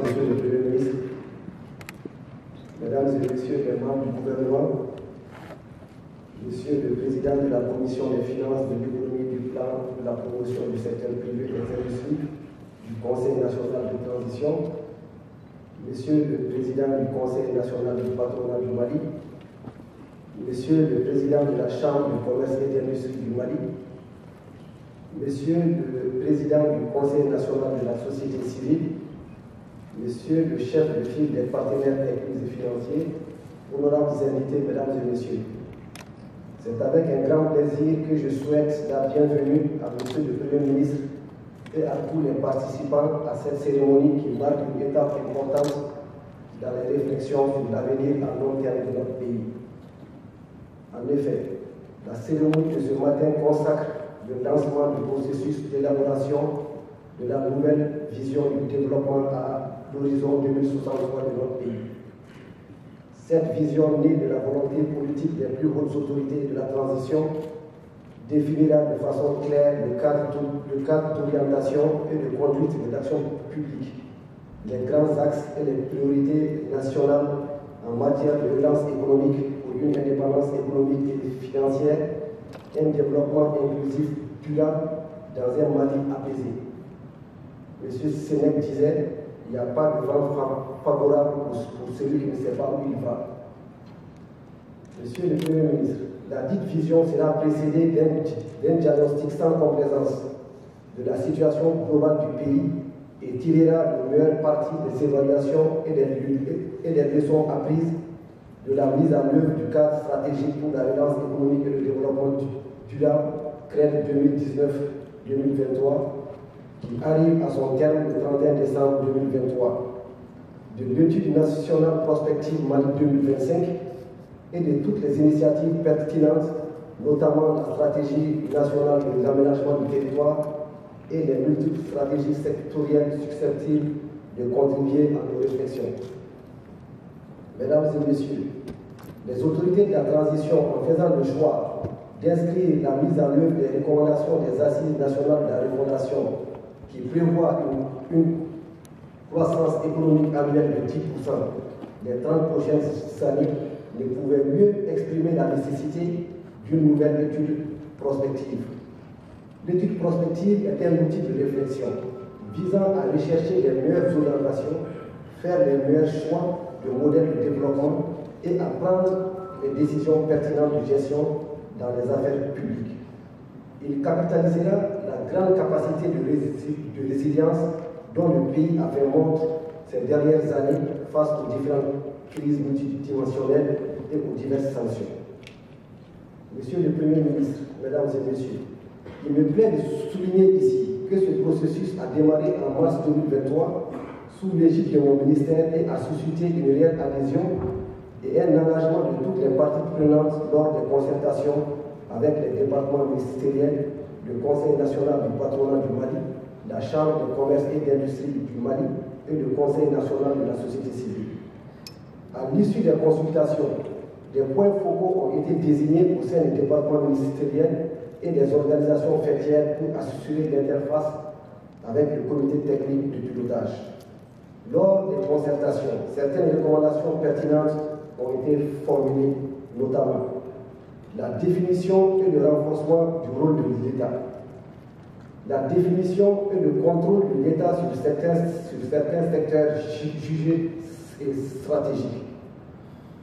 Monsieur le Premier ministre, Mesdames et Messieurs les membres du gouvernement, Monsieur le Président de la Commission des finances, de l'économie, du plan, de la promotion du secteur privé et des industries, du Conseil national de transition, Monsieur le Président du Conseil national du patronat du Mali, Monsieur le Président de la Chambre du commerce et de l'industrie du Mali, Monsieur le Président du Conseil national de la société civile, Monsieur le chef de file des partenaires techniques et financiers, honorables invités, Mesdames et Messieurs, c'est avec un grand plaisir que je souhaite la bienvenue à Monsieur le Premier ministre et à tous les participants à cette cérémonie qui marque une étape importante dans les réflexions sur l'avenir à long terme de notre pays. En effet, la cérémonie de ce matin consacre le lancement du processus d'élaboration de la nouvelle vision du développement à l'horizon 2063 de notre pays. Cette vision née de la volonté politique des plus hautes autorités de la transition définira de façon claire le cadre d'orientation et de conduite de l'action publique, les grands axes et les priorités nationales en matière de relance économique pour une indépendance économique et financière, un développement inclusif durable dans un Mali apaisé. M. Sénèque disait: il n'y a pas de vent favorable pour celui qui ne sait pas où il va. Monsieur le Premier ministre, la dite vision sera précédée d'un diagnostic sans complaisance de la situation globale du pays et tirera le meilleur parti des évaluations et des leçons apprises de la mise en œuvre du cadre stratégique pour la relance économique et le développement durable, CRED 2019-2023, qui arrive à son terme le 31 décembre 2023, de l'étude nationale prospective Mali 2025 et de toutes les initiatives pertinentes, notamment la stratégie nationale de l'aménagement du territoire et les multiples stratégies sectorielles susceptibles de contribuer à nos réflexions. Mesdames et Messieurs, les autorités de la transition, en faisant le choix d'inscrire la mise en œuvre des recommandations des Assises nationales de la refondation qui prévoit une croissance économique annuelle de 10% les 30 prochaines années, ne pouvaient mieux exprimer la nécessité d'une nouvelle étude prospective. L'étude prospective est un outil de réflexion visant à rechercher les meilleures orientations, faire les meilleurs choix de modèles de développement et à prendre les décisions pertinentes de gestion dans les affaires publiques. Il capitalisera la grande capacité de résilience dont le pays a fait montre ces dernières années face aux différentes crises multidimensionnelles et aux diverses sanctions. Monsieur le Premier ministre, Mesdames et Messieurs, il me plaît de souligner ici que ce processus a démarré en mars 2023 sous l'égide de mon ministère et a suscité une réelle adhésion et un engagement de toutes les parties prenantes lors des concertations avec les départements ministériels, le Conseil national du patronat du Mali, la Chambre de commerce et d'industrie du Mali et le Conseil national de la société civile. À l'issue des consultations, des points focaux ont été désignés au sein des départements ministériels et des organisations fêtières pour assurer l'interface avec le comité technique de pilotage. Lors des concertations, certaines recommandations pertinentes ont été formulées, notamment la définition et le renforcement du rôle de l'État, la définition et le contrôle de l'État sur certains secteurs jugés stratégiques,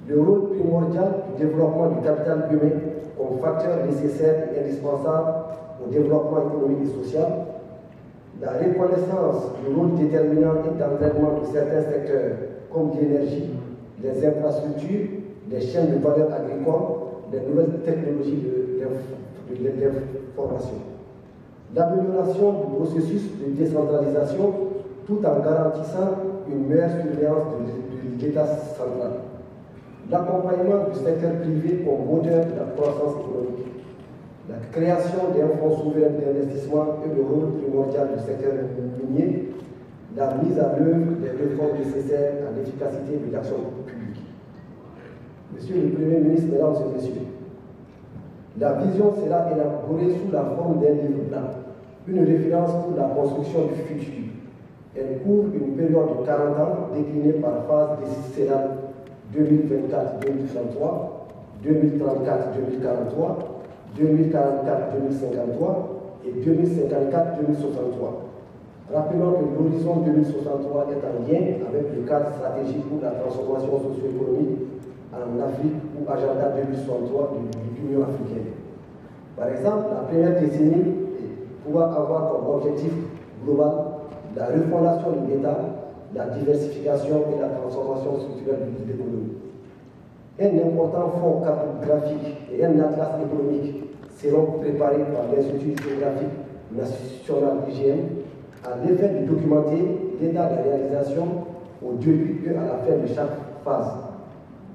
le rôle primordial du développement du capital humain comme facteur nécessaire et indispensable au développement économique et social, la reconnaissance du rôle déterminant et d'entraînement de certains secteurs comme l'énergie, les infrastructures, les chaînes de valeur agricoles, les nouvelles technologies de l'information. L'amélioration du processus de décentralisation tout en garantissant une meilleure surveillance de l'État central. L'accompagnement du secteur privé comme moteur de la croissance économique. La création d'un fonds souverain d'investissement et le rôle primordial du secteur minier. La mise en œuvre des réformes nécessaires à l'efficacité de l'action publique. Monsieur le Premier ministre, Mesdames et Messieurs, la vision sera élaborée sous la forme d'un livre blanc, une référence pour la construction du futur. Elle couvre une période de 40 ans déclinée par phase décennale 2024-2033, 2034-2043, 2044-2053 et 2054-2063. Rappelons que l'horizon 2063 est en lien avec le cadre stratégique pour la transformation socio-économique en Afrique ou Agenda 2063 de l'Union africaine. Par exemple, la première décennie pourra avoir comme objectif global la refondation de l'État, la diversification et la transformation structurelle de l'économie. Un important fonds cartographique et un atlas économique seront préparés par l'Institut géographique national IGN à l'effet de documenter l'état de réalisation au début et à la fin de chaque phase,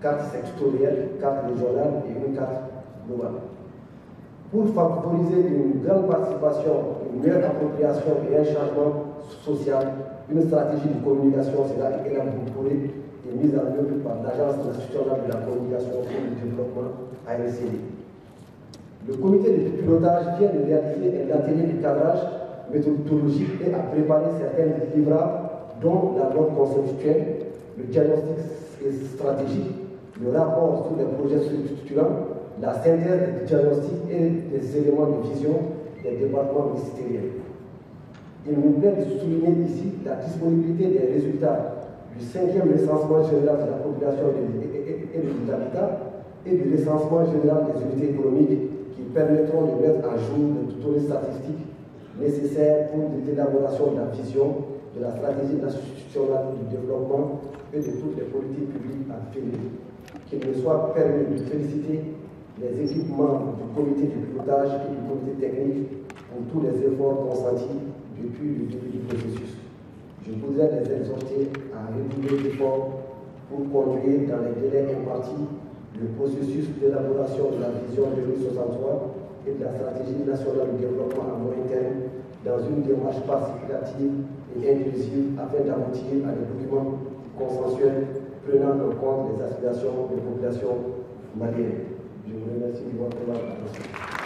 carte sectorielle, carte régionale et une carte globale. Pour favoriser une grande participation, une meilleure appropriation et un changement social, une stratégie de communication sera élaborée et mise en œuvre par l'Agence nationale de la communication et du développement ANCD. Le comité de pilotage vient de réaliser un atelier de cadrage méthodologique et a préparé certains livrables dont la norme conceptuelle, le diagnostic stratégique, le rapport sur les projets structurants, la synthèse des diagnostics et des éléments de vision des départements ministériels. Il nous plaît de souligner ici la disponibilité des résultats du 5e recensement général de la population et de l'habitat et du recensement général des unités économiques qui permettront de mettre à jour les données statistiques nécessaires pour l'élaboration de la vision de la stratégie nationale du développement et de toutes les politiques publiques à venir. Qu'il me soit permis de féliciter les équipes membres du comité de pilotage et du comité technique pour tous les efforts consentis depuis le début du processus. Je voudrais les exhorter à redoubler d'efforts pour conduire dans les délais impartis le processus d'élaboration de la vision 2063 et de la stratégie nationale de développement à moyen terme dans une démarche participative et inclusive afin d'aboutir à des documents consensuels prenant en compte les aspirations des populations maliennes. Je vous remercie de votre attention.